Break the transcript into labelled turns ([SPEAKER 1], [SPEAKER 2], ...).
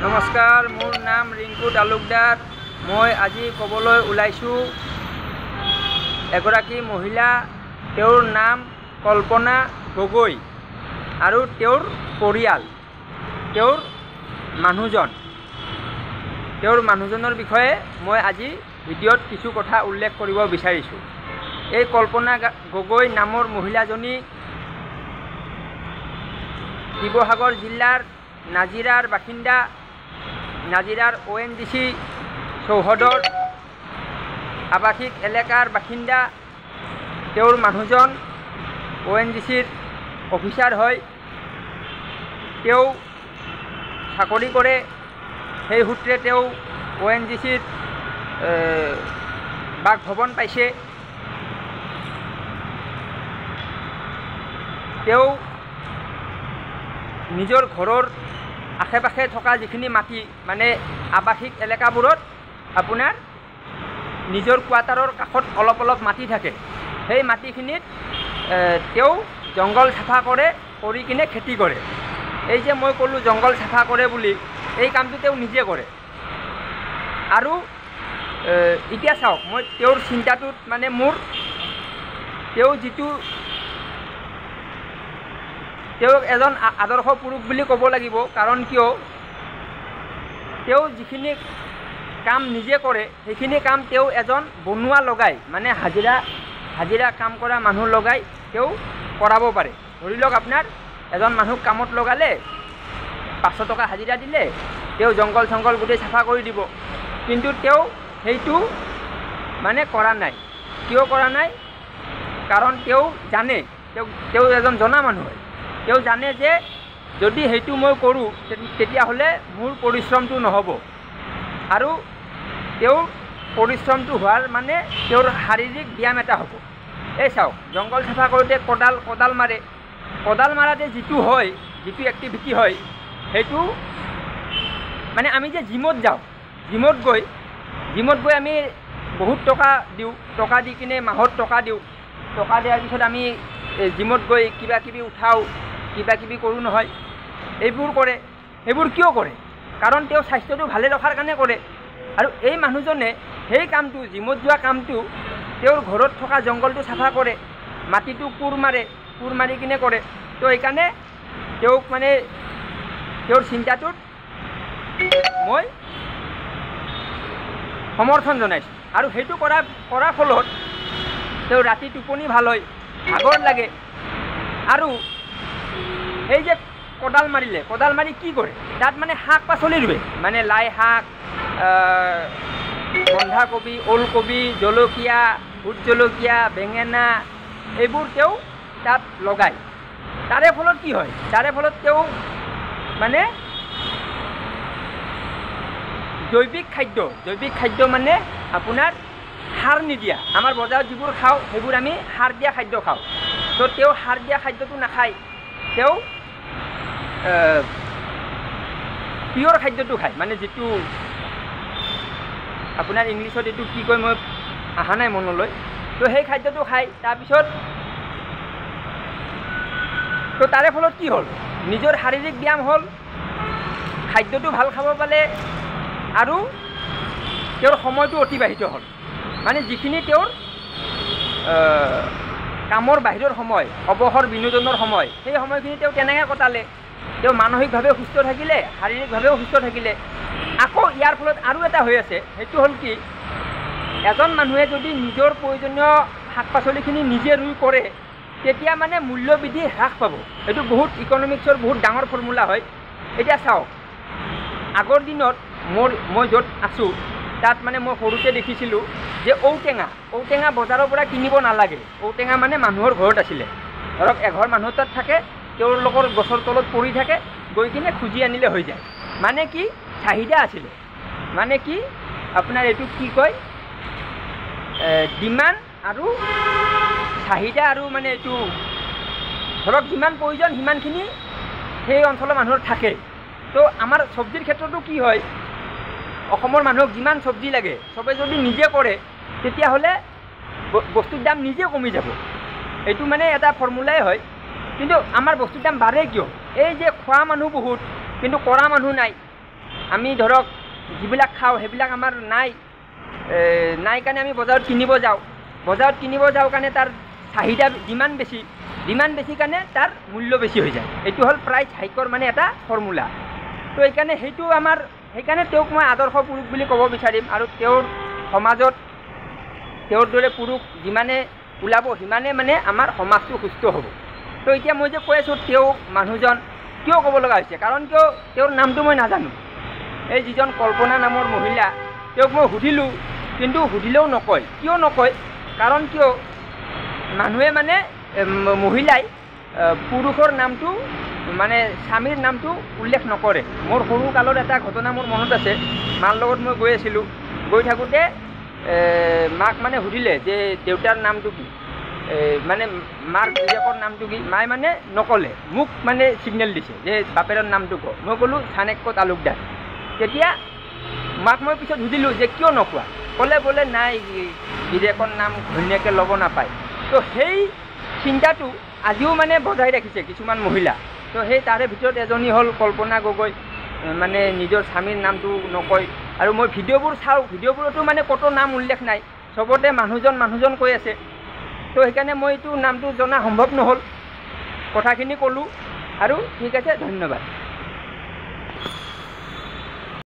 [SPEAKER 1] নমস্কাৰ, মোৰ নাম ৰিংকু তালুকদাৰ। মই আজি ক'বলৈ ওলাইছোঁ এগৰাকী মহিলা, তেওঁৰ নাম কল্পনা গগৈ আৰু তেওঁৰ পৰিয়াল, তেওঁৰ মানুহজনৰ বিষয়ে মই আজি ভিডিঅ'ত কিছু কথা উল্লেখ কৰিব বিচাৰিছোঁ। এই কল্পনা গগৈ নামৰ মহিলাজনী শিৱসাগৰ জিলাৰ নাজিৰাৰ বাসিন্দা, নাজিৰাৰ ONGC চৌহদৰ আৱাসিক এলেকাৰ বাসিন্দা। তেওঁৰ মানুহজন ONGCৰ অফিচাৰ হয়, তেওঁ চাকৰি কৰে। সেই সূত্ৰে তেওঁ ONGCৰ বাসভৱন পাইছে। তেওঁ নিজৰ ঘৰৰ আশে পাশে থকা যিখিনি মাটি, মানে আৱাসিক এলেকাবোৰত আপোনাৰ নিজৰ কোৱাৰ্টাৰৰ কাষত অলপ অলপ মাটি থাকে। সেই মাটিখিনিত তেওঁ জংঘল চাফা কৰি কিনে খেতি কৰে। এই যে মই ক'লোঁ জংঘল চাফা কৰে বুলি, এই কামটো তেওঁ নিজে কৰে। আৰু এতিয়া চাওক, মই তেওঁৰ চিন্তাটোত মানে তেওঁ এজন আদৰ্শ পুৰুষ বুলি ক'ব লাগিব। কাৰণ কিয়, তেওঁ যিখিনি কাম নিজে কৰে সেইখিনি কাম তেওঁ এজন বনুৱা লগাই, মানে হাজিৰা কাম কৰা মানুহ লগাই তেওঁ কৰাব পাৰে। ধৰি লওক আপোনাৰ এজন মানুহক কামত লগালে, 500 টকা হাজিৰা দিলে, তেওঁ জংঘল গোটেই চাফা কৰি দিব। কিন্তু তেওঁ সেইটো মানে কৰা নাই। কিয় কৰা নাই? কাৰণ তেওঁ জানে, তেওঁ এজন জনা মানুহ হয়। তেওঁ জানে যে যদি সেইটো মই কৰোঁ তেতিয়াহ'লে মোৰ পৰিশ্ৰমটো নহ'ব, আৰু তেওঁৰ পৰিশ্ৰমটো হোৱাৰ মানে তেওঁৰ শাৰীৰিক ব্যায়াম এটা হ'ব। এই চাওক, জংঘল চাফা কৰোঁতে কোদাল মাৰাতে যিটো এক্টিভিটি হয়, সেইটো মানে আমি যে জিমত যাওঁ, জিমত গৈ আমি বহুত টকা দিওঁ, টকা দি কিনে মাহত টকা দিওঁ। টকা দিয়াৰ পিছত আমি জিমত গৈ কিবা কিবি উঠাওঁ, কিবা কিবি কৰোঁ নহয়। এইবোৰ কৰে। সেইবোৰ কিয় কৰে? কাৰণ তেওঁ স্বাস্থ্যটো ভালে ৰখাৰ কাৰণে কৰে। আৰু এই মানুহজনে সেই কামটো, জিমত যোৱা কামটো, তেওঁৰ ঘৰত থকা জংঘলটো চাফা কৰে, মাটিটো কোৰ মাৰি কিনে কৰে। তো সেইকাৰণে তেওঁক মানে তেওঁৰ চিন্তাটোত মই সমৰ্থন জনাইছোঁ। আৰু সেইটো কৰাৰ ফলত তেওঁ ৰাতি টোপনি ভাল হয়, ভাগৰ লাগে। আৰু এই যে কোদাল মাৰি কি কৰে? তাত মানে শাক পাচলি ৰুৱে, মানে লাই শাক, বন্ধাকবি, ওলকবি, জলকীয়া, ভোট জলকীয়া, বেঙেনা, এইবোৰ তেওঁ তাত লগায়। তাৰে ফলত কি হয়? তাৰে ফলত তেওঁ মানে জৈৱিক খাদ্য মানে আপোনাৰ সাৰ নিদিয়া, আমাৰ বজাৰত যিবোৰ খাওঁ সেইবোৰ আমি সাৰ দিয়া খাদ্য খাওঁ। তো তেওঁ সাৰ দিয়া খাদ্যটো নাখায়, তেওঁ পিয়ৰ খাদ্যটো খায়, মানে যিটো আপোনাৰ ইংলিছত এইটো কি কয় মই অহা নাই মনলৈ। তো সেই খাদ্যটো খায়। তাৰপিছত তো তাৰে ফলত কি হ'ল? নিজৰ শাৰীৰিক ব্যায়াম হ'ল, খাদ্যটো ভাল খাব পালে, আৰু তেওঁৰ সময়টো অতিবাহিত হ'ল। মানে যিখিনি তেওঁৰ কামৰ বাহিৰৰ সময়, অৱসৰ বিনোদনৰ সময়, সেই সময়খিনি তেওঁ তেনেকৈ কটালে। তেওঁ মানসিকভাৱে সুস্থ থাকিলে, শাৰীৰিকভাৱেও সুস্থ থাকিলে। আকৌ ইয়াৰ ফলত আৰু এটা হৈ আছে, সেইটো হ'ল কি, এজন মানুহে যদি নিজৰ প্ৰয়োজনীয় শাক পাচলিখিনি নিজে ৰুই কৰে, তেতিয়া মানে মূল্যবৃদ্ধি হ্ৰাস পাব। এইটো বহুত ইকনমিক্সৰ বহুত ডাঙৰ ফৰ্মুলা হয়। এতিয়া চাওক, আগৰ দিনত মই য'ত আছোঁ তাত মানে মই সৰুতে দেখিছিলোঁ যে ঔটেঙা বজাৰৰ পৰা কিনিব নালাগে। ঔটেঙা মানে মানুহৰ ঘৰত আছিলে। ধৰক এঘৰ মানুহৰ তাত থাকে, তেওঁলোকৰ গছৰ তলত পৰি থাকে, গৈ কিনে খুজি আনিলে হৈ যায়। মানে কি, চাহিদা আছিলে। মানে কি আপোনাৰ এইটো কি কয়, ডিমাণ্ড আৰু চাহিদা, আৰু মানে এইটো ধৰক যিমান প্ৰয়োজন সিমানখিনি সেই অঞ্চলৰ মানুহৰ থাকে। তো আমাৰ চব্জিৰ ক্ষেত্ৰতো কি হয়, অসমৰ মানুহক যিমান চব্জি লাগে চবে যদি নিজে কৰে, তেতিয়াহ'লে বস্তুৰ দাম নিজে কমি যাব। এইটো মানে এটা ফৰ্মুলাই হয়। কিন্তু আমাৰ বস্তুৰ দাম বাঢ়ে কিয়? এই যে খোৱা মানুহ বহুত, কিন্তু কৰা মানুহ নাই। আমি ধৰক যিবিলাক খাওঁ সেইবিলাক আমাৰ নাই কাৰণে আমি বজাৰত কিনিব যাওঁ। বজাৰত কিনিব যাওঁ কাৰণে তাৰ চাহিদা যিমান বেছি কাৰণে তাৰ মূল্য বেছি হৈ যায়। এইটো হ'ল প্ৰাইচ হাইকৰ মানে এটা ফৰ্মুলা। তো সেইকাৰণে তেওঁক মই আদৰ্শ পুৰুষ বুলি ক'ব বিচাৰিম। আৰু তেওঁৰ সমাজত তেওঁৰ দৰে পুৰুষ যিমানে ওলাব সিমানে মানে আমাৰ সমাজটো সুস্থ হ'ব। তো এতিয়া মই যে কৈ আছোঁ তেওঁ মানুহজন কিয় ক'ব লগা হৈছে, কাৰণ কিয় তেওঁৰ নামটো মই নাজানো। এই যিজন কল্পনা নামৰ মহিলা, তেওঁক মই সুধিলোঁ, কিন্তু সুধিলেও নকয়। কিয় নকয়? কাৰণ কিয় মানুহে মানে মহিলাই পুৰুষৰ নামটো মানে স্বামীৰ নামটো উল্লেখ নকৰে। মোৰ সৰু কালৰ এটা ঘটনা মোৰ মনত আছে। মাৰ লগত মই গৈ আছিলোঁ, গৈ থাকোঁতে মাক মানে সুধিলে যে দেউতাৰ নামটো কি, মানে মাৰ গিৰিয়েকৰ নামটো কি। মায়ে মানে নক'লে, মোক মানে ছিগনেল দিছে যে বাপেৰৰ নামটো ক। মই ক'লোঁ চাণক্য তালুকদাৰ। তেতিয়া মাক মই পিছত সুধিলোঁ যে কিয় নোকোৱা? ক'লে বোলে নাই গিৰিয়েকৰ নাম ঘৈণীয়েকে ল'ব নাপায়। তো সেই চিন্তাটো আজিও মানে বজাই ৰাখিছে কিছুমান মহিলা। তো সেই তাৰে ভিতৰত এজনী হ'ল কল্পনা গগৈ, মানে নিজৰ স্বামীৰ নামটো নকয়। আৰু মই ভিডিঅ'বোৰ চাওঁ, ভিডিঅ'বোৰতো মানে ক'তো নাম উল্লেখ নাই, চবতে মানুহজন কৈ আছে। তো সেইকাৰণে মই এইটো নামটো জনা সম্ভৱ নহ'ল। কথাখিনি ক'লোঁ আৰু ঠিক আছে, ধন্যবাদ।